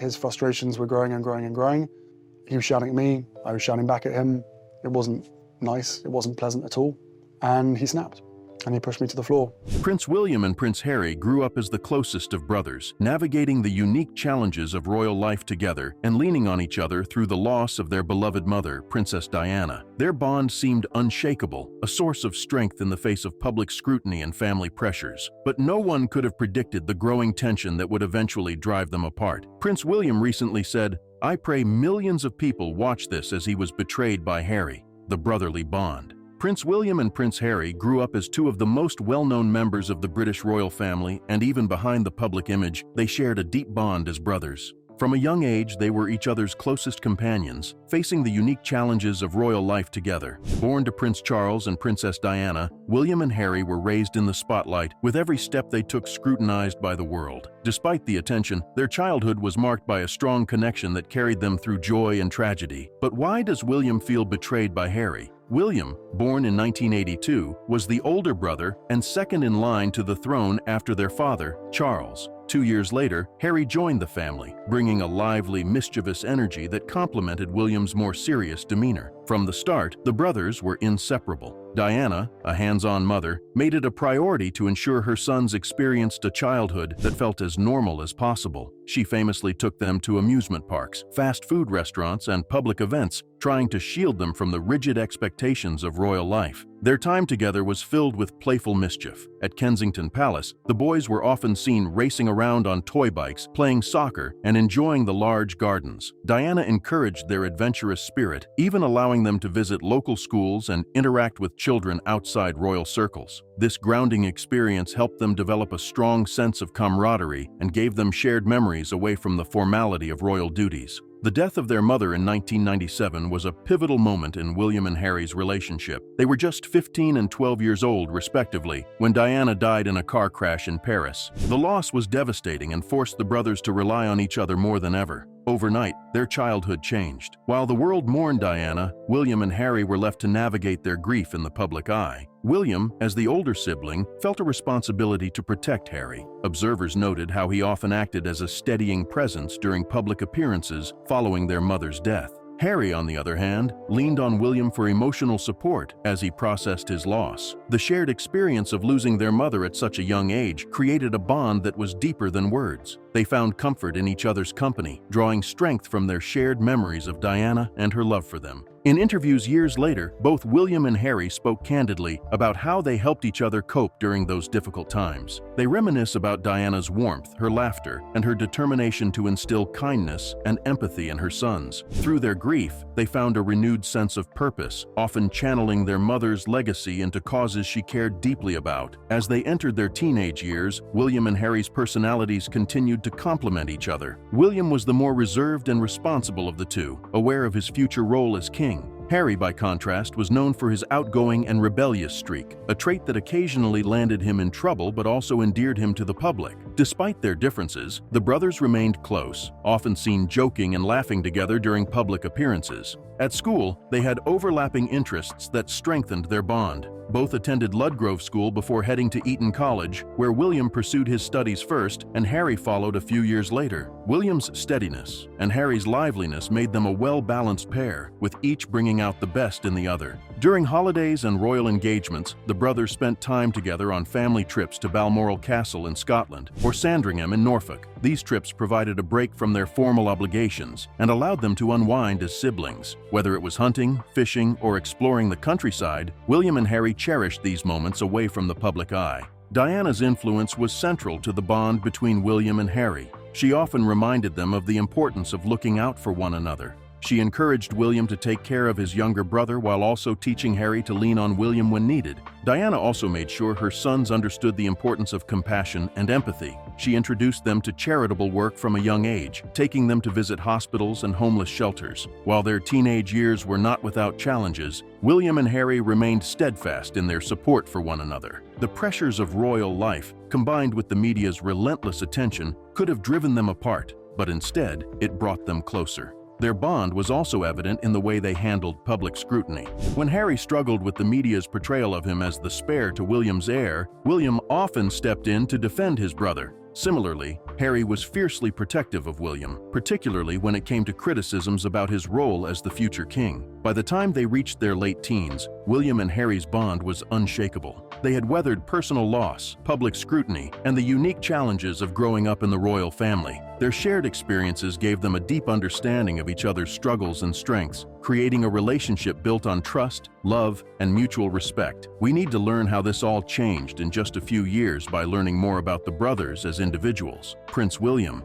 His frustrations were growing and growing and growing. He was shouting at me, I was shouting back at him. It wasn't nice, it wasn't pleasant at all. And he snapped, and he pushed me to the floor. Prince William and Prince Harry grew up as the closest of brothers, navigating the unique challenges of royal life together and leaning on each other through the loss of their beloved mother, Princess Diana. Their bond seemed unshakable, a source of strength in the face of public scrutiny and family pressures. But no one could have predicted the growing tension that would eventually drive them apart. Prince William recently said, "I pray millions of people watch this as he was betrayed by Harry." The brotherly bond. Prince William and Prince Harry grew up as two of the most well-known members of the British royal family, and even behind the public image, they shared a deep bond as brothers. From a young age, they were each other's closest companions, facing the unique challenges of royal life together. Born to Prince Charles and Princess Diana, William and Harry were raised in the spotlight, with every step they took scrutinized by the world. Despite the attention, their childhood was marked by a strong connection that carried them through joy and tragedy. But why does William feel betrayed by Harry? William, born in 1982, was the older brother and second in line to the throne after their father, Charles. 2 years later, Harry joined the family, bringing a lively, mischievous energy that complemented William's more serious demeanor. From the start, the brothers were inseparable. Diana, a hands-on mother, made it a priority to ensure her sons experienced a childhood that felt as normal as possible. She famously took them to amusement parks, fast food restaurants, and public events, trying to shield them from the rigid expectations of royal life. Their time together was filled with playful mischief. At Kensington Palace, the boys were often seen racing around on toy bikes, playing soccer, and enjoying the large gardens. Diana encouraged their adventurous spirit, even allowing them to visit local schools and interact with children outside royal circles. This grounding experience helped them develop a strong sense of camaraderie and gave them shared memories away from the formality of royal duties. The death of their mother in 1997 was a pivotal moment in William and Harry's relationship. They were just 15 and 12 years old, respectively, when Diana died in a car crash in Paris. The loss was devastating and forced the brothers to rely on each other more than ever. Overnight, their childhood changed. While the world mourned Diana, William and Harry were left to navigate their grief in the public eye. William, as the older sibling, felt a responsibility to protect Harry. Observers noted how he often acted as a steadying presence during public appearances following their mother's death. Harry, on the other hand, leaned on William for emotional support as he processed his loss. The shared experience of losing their mother at such a young age created a bond that was deeper than words. They found comfort in each other's company, drawing strength from their shared memories of Diana and her love for them. In interviews years later, both William and Harry spoke candidly about how they helped each other cope during those difficult times. They reminisce about Diana's warmth, her laughter, and her determination to instill kindness and empathy in her sons. Through their grief, they found a renewed sense of purpose, often channeling their mother's legacy into causes she cared deeply about. As they entered their teenage years, William and Harry's personalities continued to complement each other. William was the more reserved and responsible of the two, aware of his future role as king. Harry, by contrast, was known for his outgoing and rebellious streak, a trait that occasionally landed him in trouble but also endeared him to the public. Despite their differences, the brothers remained close, often seen joking and laughing together during public appearances. At school, they had overlapping interests that strengthened their bond. Both attended Ludgrove School before heading to Eton College, where William pursued his studies first and Harry followed a few years later. William's steadiness and Harry's liveliness made them a well-balanced pair, with each bringing out the best in the other. During holidays and royal engagements, the brothers spent time together on family trips to Balmoral Castle in Scotland or Sandringham in Norfolk. These trips provided a break from their formal obligations and allowed them to unwind as siblings. Whether it was hunting, fishing, or exploring the countryside, William and Harry cherished these moments away from the public eye. Diana's influence was central to the bond between William and Harry. She often reminded them of the importance of looking out for one another. She encouraged William to take care of his younger brother while also teaching Harry to lean on William when needed. Diana also made sure her sons understood the importance of compassion and empathy. She introduced them to charitable work from a young age, taking them to visit hospitals and homeless shelters. While their teenage years were not without challenges, William and Harry remained steadfast in their support for one another. The pressures of royal life, combined with the media's relentless attention, could have driven them apart, but instead, it brought them closer. Their bond was also evident in the way they handled public scrutiny. When Harry struggled with the media's portrayal of him as the spare to William's heir, William often stepped in to defend his brother. Similarly, Harry was fiercely protective of William, particularly when it came to criticisms about his role as the future king. By the time they reached their late teens, William and Harry's bond was unshakable. They had weathered personal loss, public scrutiny, and the unique challenges of growing up in the royal family. Their shared experiences gave them a deep understanding of each other's struggles and strengths, creating a relationship built on trust, love, and mutual respect. We need to learn how this all changed in just a few years by learning more about the brothers as individuals. Prince William,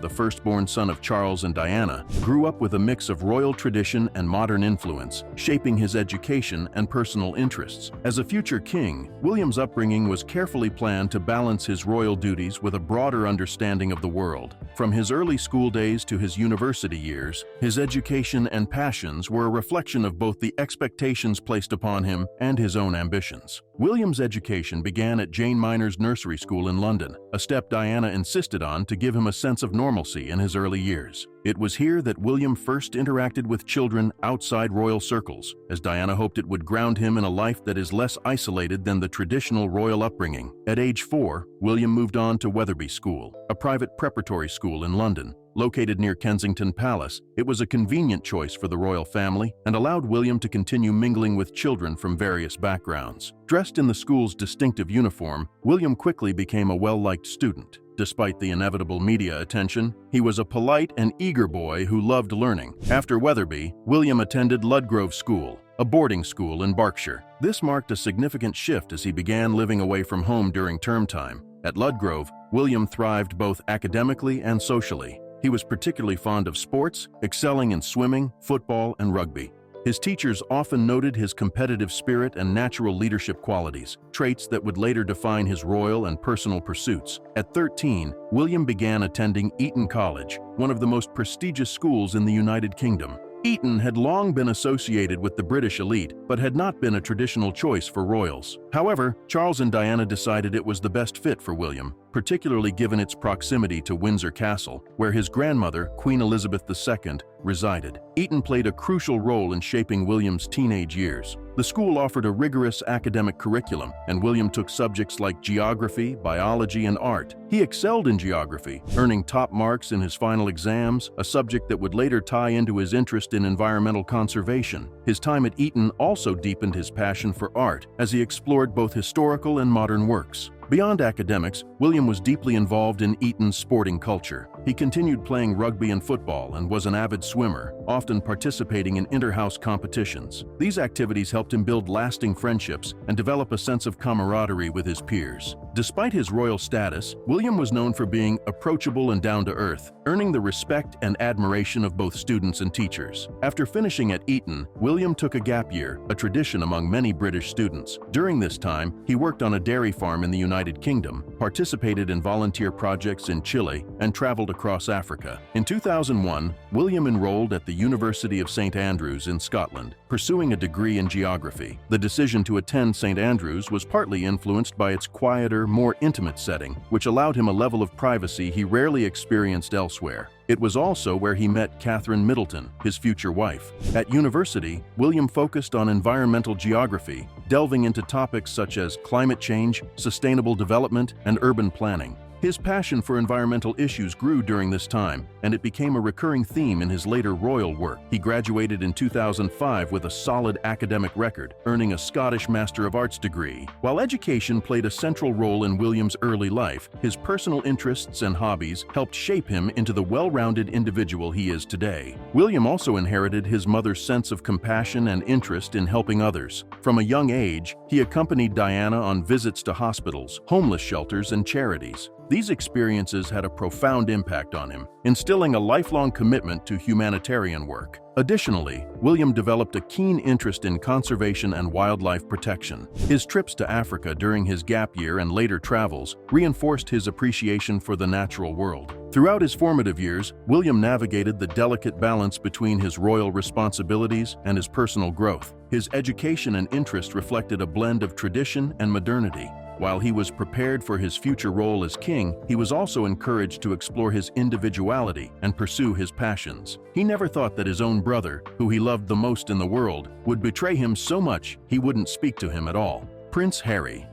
the firstborn son of Charles and Diana, grew up with a mix of royal tradition and modern influence, shaping his education and personal interests. As a future king, William's upbringing was carefully planned to balance his royal duties with a broader understanding of the world. From his early school days to his university years, his education and passions were a reflection of both the expectations placed upon him and his own ambitions. William's education began at Jane Minor's nursery school in London, a step Diana insisted on to give him a sense of normalcy in his early years. It was here that William first interacted with children outside royal circles, as Diana hoped it would ground him in a life that is less isolated than the traditional royal upbringing. At age 4, William moved on to Wetherby School, a private preparatory school in London. Located near Kensington Palace, it was a convenient choice for the royal family and allowed William to continue mingling with children from various backgrounds. Dressed in the school's distinctive uniform, William quickly became a well-liked student. Despite the inevitable media attention, he was a polite and eager boy who loved learning. After Wetherby, William attended Ludgrove School, a boarding school in Berkshire. This marked a significant shift as he began living away from home during term time. At Ludgrove, William thrived both academically and socially. He was particularly fond of sports, excelling in swimming, football, and rugby. His teachers often noted his competitive spirit and natural leadership qualities, traits that would later define his royal and personal pursuits. At 13, William began attending Eton College, one of the most prestigious schools in the United Kingdom. Eton had long been associated with the British elite, but had not been a traditional choice for royals. However, Charles and Diana decided it was the best fit for William, particularly given its proximity to Windsor Castle, where his grandmother, Queen Elizabeth II, resided. Eton played a crucial role in shaping William's teenage years. The school offered a rigorous academic curriculum, and William took subjects like geography, biology, and art. He excelled in geography, earning top marks in his final exams, a subject that would later tie into his interest in environmental conservation. His time at Eton also deepened his passion for art, as he explored both historical and modern works. Beyond academics, William was deeply involved in Eton's sporting culture. He continued playing rugby and football and was an avid swimmer, often participating in inter-house competitions. These activities helped him build lasting friendships and develop a sense of camaraderie with his peers. Despite his royal status, William was known for being approachable and down-to-earth, earning the respect and admiration of both students and teachers. After finishing at Eton, William took a gap year, a tradition among many British students. During this time, he worked on a dairy farm in the United Kingdom, participated in volunteer projects in Chile, and traveled across Africa. In 2001, William enrolled at the University of St. Andrews in Scotland, pursuing a degree in geography. The decision to attend St. Andrews was partly influenced by its quieter, more intimate setting, which allowed him a level of privacy he rarely experienced elsewhere. It was also where he met Catherine Middleton, his future wife. At university, William focused on environmental geography, delving into topics such as climate change, sustainable development, and urban planning. His passion for environmental issues grew during this time, and it became a recurring theme in his later royal work. He graduated in 2005 with a solid academic record, earning a Scottish Master of Arts degree. While education played a central role in William's early life, his personal interests and hobbies helped shape him into the well-rounded individual he is today. William also inherited his mother's sense of compassion and interest in helping others. From a young age, he accompanied Diana on visits to hospitals, homeless shelters, and charities. These experiences had a profound impact on him, instilling a lifelong commitment to humanitarian work. Additionally, William developed a keen interest in conservation and wildlife protection. His trips to Africa during his gap year and later travels reinforced his appreciation for the natural world. Throughout his formative years, William navigated the delicate balance between his royal responsibilities and his personal growth. His education and interest reflected a blend of tradition and modernity. While he was prepared for his future role as king, he was also encouraged to explore his individuality and pursue his passions. He never thought that his own brother, who he loved the most in the world, would betray him so much he wouldn't speak to him at all. Prince Harry,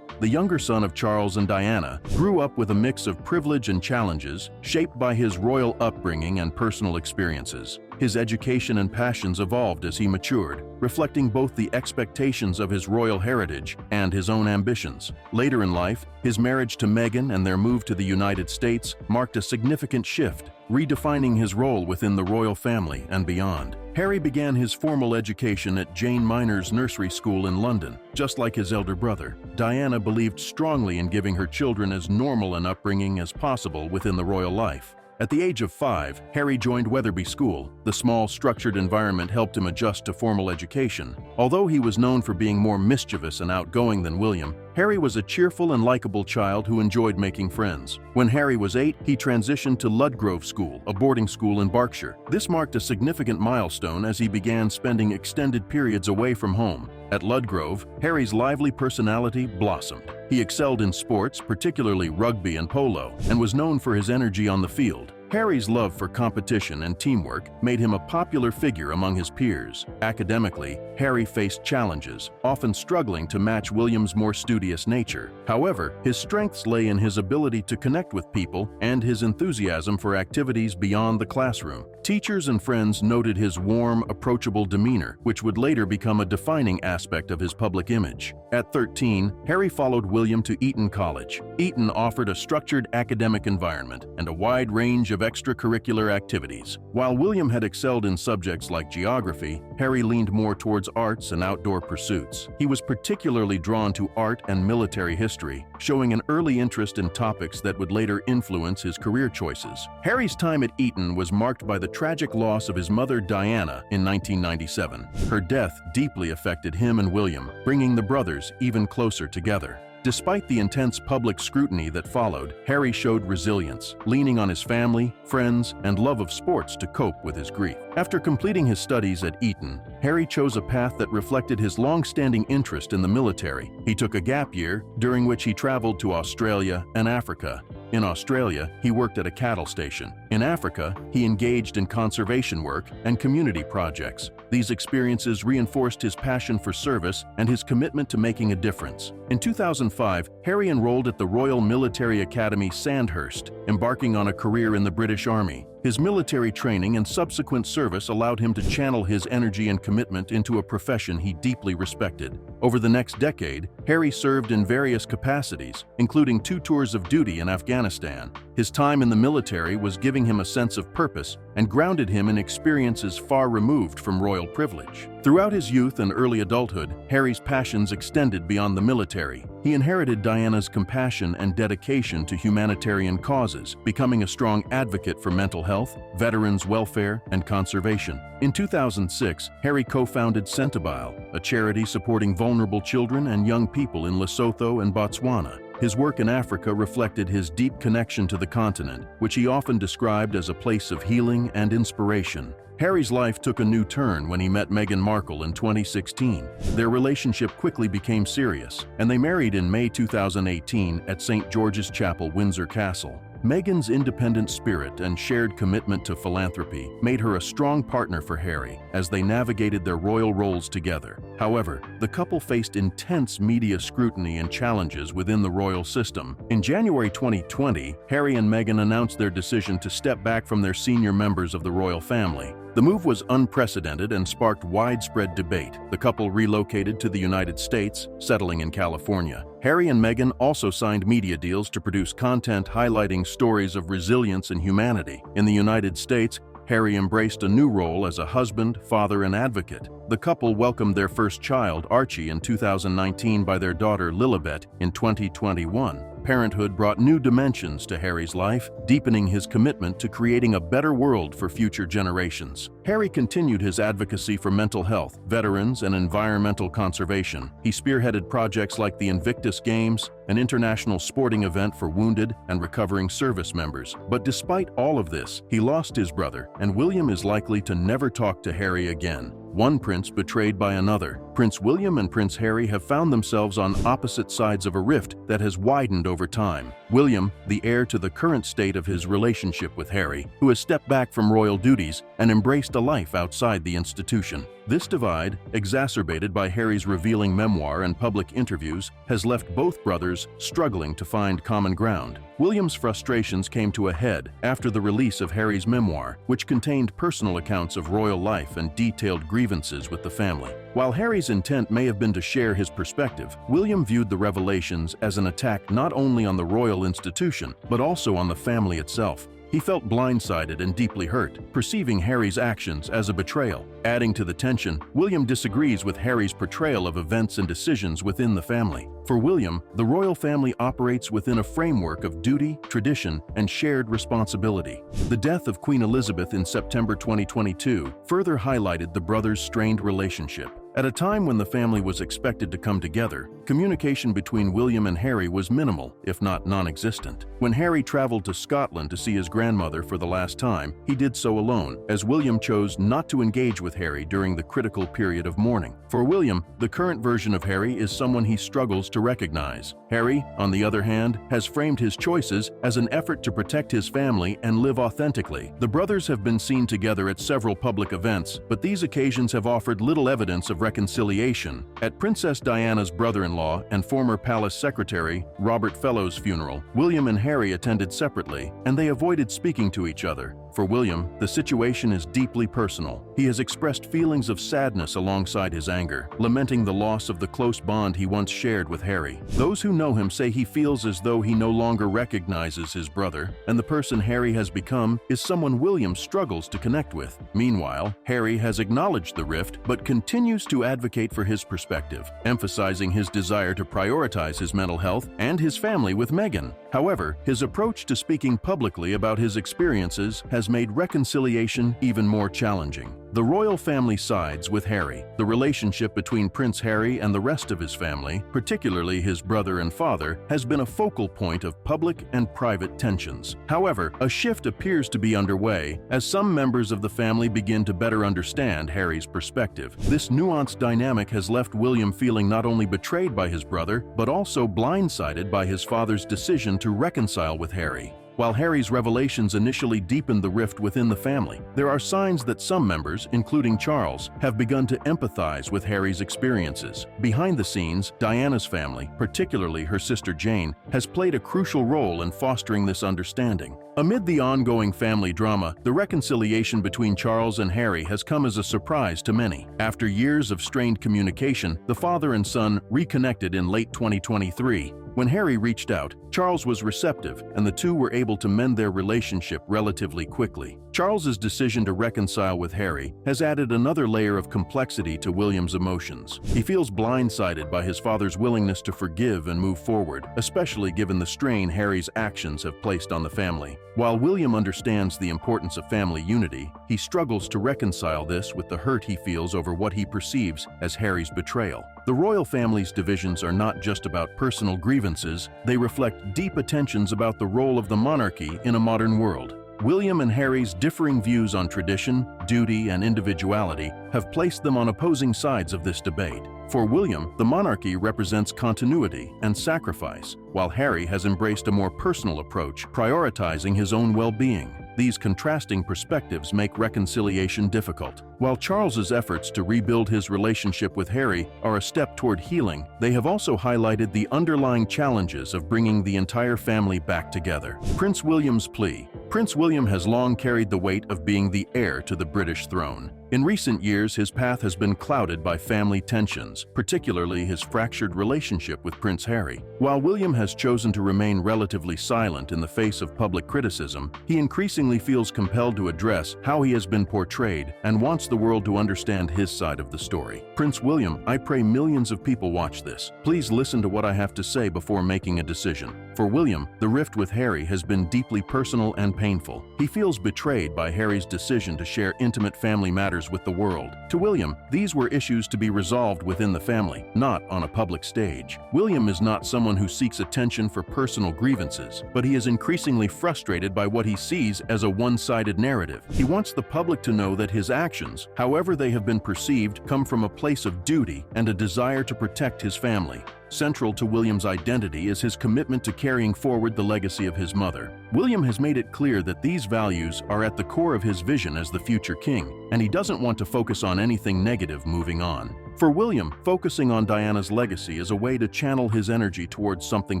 the younger son of Charles and Diana, grew up with a mix of privilege and challenges, shaped by his royal upbringing and personal experiences. His education and passions evolved as he matured, reflecting both the expectations of his royal heritage and his own ambitions. Later in life, his marriage to Meghan and their move to the United States marked a significant shift, redefining his role within the royal family and beyond. Harry began his formal education at Jane Minor's nursery school in London. Just like his elder brother, Diana believed strongly in giving her children as normal an upbringing as possible within the royal life. At the age of 5, Harry joined Weatherby School. The small, structured environment helped him adjust to formal education. Although he was known for being more mischievous and outgoing than William, Harry was a cheerful and likable child who enjoyed making friends. When Harry was 8, he transitioned to Ludgrove School, a boarding school in Berkshire. This marked a significant milestone as he began spending extended periods away from home. At Ludgrove, Harry's lively personality blossomed. He excelled in sports, particularly rugby and polo, and was known for his energy on the field. Harry's love for competition and teamwork made him a popular figure among his peers. Academically, Harry faced challenges, often struggling to match William's more studious nature. However, his strengths lay in his ability to connect with people and his enthusiasm for activities beyond the classroom. Teachers and friends noted his warm, approachable demeanor, which would later become a defining aspect of his public image. At 13, Harry followed William to Eton College. Eton offered a structured academic environment and a wide range of extracurricular activities. While William had excelled in subjects like geography, Harry leaned more towards arts and outdoor pursuits. He was particularly drawn to art and military history, showing an early interest in topics that would later influence his career choices. Harry's time at Eton was marked by the tragic loss of his mother Diana in 1997. Her death deeply affected him and William, bringing the brothers even closer together. Despite the intense public scrutiny that followed, Harry showed resilience, leaning on his family, friends, and love of sports to cope with his grief. After completing his studies at Eton, Harry chose a path that reflected his long-standing interest in the military. He took a gap year, during which he traveled to Australia and Africa. In Australia, he worked at a cattle station. In Africa, he engaged in conservation work and community projects. These experiences reinforced his passion for service and his commitment to making a difference. In 2005, Harry enrolled at the Royal Military Academy Sandhurst, embarking on a career in the British Army. His military training and subsequent service allowed him to channel his energy and commitment into a profession he deeply respected. Over the next decade, Harry served in various capacities, including 2 tours of duty in Afghanistan. His time in the military was giving him a sense of purpose and grounded him in experiences far removed from royal privilege. Throughout his youth and early adulthood, Harry's passions extended beyond the military. He inherited Diana's compassion and dedication to humanitarian causes, becoming a strong advocate for mental health, veterans' welfare, and conservation. In 2006, Harry co-founded Centibile, a charity supporting vulnerable children and young people in Lesotho and Botswana. His work in Africa reflected his deep connection to the continent, which he often described as a place of healing and inspiration. Harry's life took a new turn when he met Meghan Markle in 2016. Their relationship quickly became serious, and they married in May 2018 at St. George's Chapel, Windsor Castle. Meghan's independent spirit and shared commitment to philanthropy made her a strong partner for Harry as they navigated their royal roles together. However, the couple faced intense media scrutiny and challenges within the royal system. In January 2020, Harry and Meghan announced their decision to step back from their senior members of the royal family. The move was unprecedented and sparked widespread debate. The couple relocated to the United States, settling in California. Harry and Meghan also signed media deals to produce content highlighting stories of resilience and humanity. In the United States, Harry embraced a new role as a husband, father, and advocate. The couple welcomed their first child, Archie, in 2019 by their daughter Lilibet in 2021. Parenthood brought new dimensions to Harry's life, deepening his commitment to creating a better world for future generations. Harry continued his advocacy for mental health, veterans, and environmental conservation. He spearheaded projects like the Invictus Games, an international sporting event for wounded and recovering service members. But despite all of this, he lost his brother, and William is likely to never talk to Harry again. One prince betrayed by another. Prince William and Prince Harry have found themselves on opposite sides of a rift that has widened over time. William, the heir to the current state of his relationship with Harry, who has stepped back from royal duties and embraced a life outside the institution. This divide, exacerbated by Harry's revealing memoir and public interviews, has left both brothers struggling to find common ground. William's frustrations came to a head after the release of Harry's memoir, which contained personal accounts of royal life and detailed grievances with the family. While Harry's intent may have been to share his perspective, William viewed the revelations as an attack not only on the royal institution, but also on the family itself. He felt blindsided and deeply hurt, perceiving Harry's actions as a betrayal. Adding to the tension, William disagrees with Harry's portrayal of events and decisions within the family. For William, the royal family operates within a framework of duty, tradition, and shared responsibility. The death of Queen Elizabeth in September 2022 further highlighted the brothers' strained relationship. At a time when the family was expected to come together, communication between William and Harry was minimal, if not non-existent. When Harry traveled to Scotland to see his grandmother for the last time, he did so alone, as William chose not to engage with Harry during the critical period of mourning. For William, the current version of Harry is someone he struggles to recognize. Harry, on the other hand, has framed his choices as an effort to protect his family and live authentically. The brothers have been seen together at several public events, but these occasions have offered little evidence of reconciliation. At Princess Diana's brother-in-law and former palace secretary, Robert Fellowes' funeral, William and Harry attended separately, and they avoided speaking to each other. For William, the situation is deeply personal. He has expressed feelings of sadness alongside his anger, lamenting the loss of the close bond he once shared with Harry. Those who know him say he feels as though he no longer recognizes his brother, and the person Harry has become is someone William struggles to connect with. Meanwhile, Harry has acknowledged the rift but continues to advocate for his perspective, emphasizing his desire to prioritize his mental health and his family with Meghan. However, his approach to speaking publicly about his experiences has made reconciliation even more challenging. The royal family sides with Harry. The relationship between Prince Harry and the rest of his family, particularly his brother and father, has been a focal point of public and private tensions. However, a shift appears to be underway as some members of the family begin to better understand Harry's perspective. This nuanced dynamic has left William feeling not only betrayed by his brother, but also blindsided by his father's decision to reconcile with Harry. While Harry's revelations initially deepened the rift within the family, there are signs that some members, including Charles, have begun to empathize with Harry's experiences. Behind the scenes, Diana's family, particularly her sister Jane, has played a crucial role in fostering this understanding. Amid the ongoing family drama, the reconciliation between Charles and Harry has come as a surprise to many. After years of strained communication, the father and son reconnected in late 2023. When Harry reached out, Charles was receptive, and the two were able to mend their relationship relatively quickly. Charles's decision to reconcile with Harry has added another layer of complexity to William's emotions. He feels blindsided by his father's willingness to forgive and move forward, especially given the strain Harry's actions have placed on the family. While William understands the importance of family unity, he struggles to reconcile this with the hurt he feels over what he perceives as Harry's betrayal. The royal family's divisions are not just about personal grievances, they reflect deep attentions about the role of the monarchy in a modern world. William and Harry's differing views on tradition, duty, and individuality have placed them on opposing sides of this debate. For William, the monarchy represents continuity and sacrifice, while Harry has embraced a more personal approach, prioritizing his own well-being. These contrasting perspectives make reconciliation difficult. While Charles's efforts to rebuild his relationship with Harry are a step toward healing, they have also highlighted the underlying challenges of bringing the entire family back together. Prince William's plea. Prince William has long carried the weight of being the heir to the British throne. In recent years, his path has been clouded by family tensions, particularly his fractured relationship with Prince Harry. While William has chosen to remain relatively silent in the face of public criticism, he increasingly feels compelled to address how he has been portrayed and wants the world to understand his side of the story. Prince William, I pray millions of people watch this. Please listen to what I have to say before making a decision. For William, the rift with Harry has been deeply personal and painful. He feels betrayed by Harry's decision to share intimate family matters affairs with the world. To William, these were issues to be resolved within the family, not on a public stage. William is not someone who seeks attention for personal grievances, but he is increasingly frustrated by what he sees as a one-sided narrative. He wants the public to know that his actions, however they have been perceived, come from a place of duty and a desire to protect his family. Central to William's identity is his commitment to carrying forward the legacy of his mother. William has made it clear that these values are at the core of his vision as the future king, and he doesn't want to focus on anything negative moving on. For William, focusing on Diana's legacy is a way to channel his energy towards something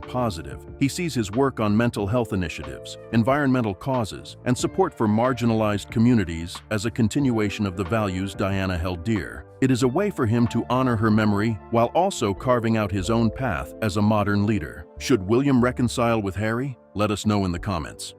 positive. He sees his work on mental health initiatives, environmental causes, and support for marginalized communities as a continuation of the values Diana held dear. It is a way for him to honor her memory while also carving out his own path as a modern leader. Should William reconcile with Harry? Let us know in the comments.